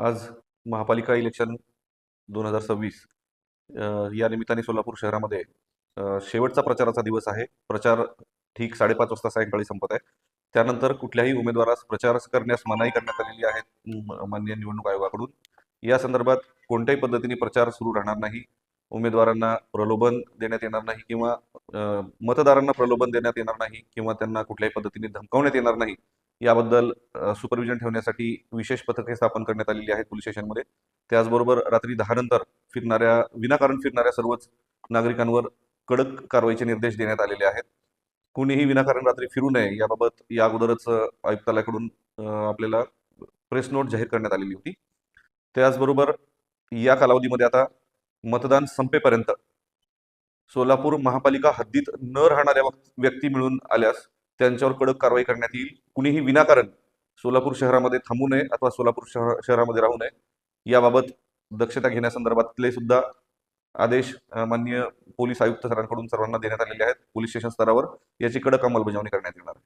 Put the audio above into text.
आज महापालिका इलेक्शन 2026 या निमित्ताने सोलापूर शहरामध्ये शेवटचा प्रचाराचा दिवस आहे. प्रचार ठीक 5:30 वाजता सायंकाळी संपत आहे. त्यानंतर कुठल्याही उमेदवारास प्रचार करण्यास मनाई करण्यात आलेली आहे माननीय निवडणूक आयोगाकडून. या संदर्भात कोणत्याही पद्धतीने प्रचार सुरू राहणार नाही. उमेदवारांना प्रलोभन देण्यात येणार नाही किंवा मतदारांना प्रलोभन देण्यात येणार नाही किंवा त्यांना कुठल्याही पद्धतीने धमकावण्यात येणार नाही. याबद्दल सुपरविजन ठेवण्यासाठी विशेष पथके स्थापन करण्यात आलेली आहेत पोलीस स्टेशनमध्ये. त्याचबरोबर रात्री 10 नंतर विनाकारण फिरणाऱ्या सर्वच नागरिकांवर कडक कारवाईचे निर्देश देण्यात आलेले आहेत. कुणीही विनाकारण रात्री फिरू नये याबाबत या अगोदरच आयुक्तालयाकडून आपल्याला प्रेस नोट जाहीर करण्यात आलेली होती. त्याचबरोबर या कालावधीमध्ये आता मतदान संपेपर्यंत सोलापूर महापालिका हद्दीत न राहणाऱ्या व्यक्ती मिळून आल्यास त्यांच्यावर कडक कारवाई करण्यात येईल. कुणीही विनाकारण सोलापूर शहरामध्ये थांबू नये अथवा सोलापूर शहरामध्ये राहू नये याबाबत दक्षता घेण्यासंदर्भातले सुद्धा आदेश माननीय पोलीस आयुक्त सरांकडून सर्वांना देण्यात आलेले आहेत. पोलीस स्टेशन स्तरावर याची कडक अंमलबजावणी करण्यात येणार आहे.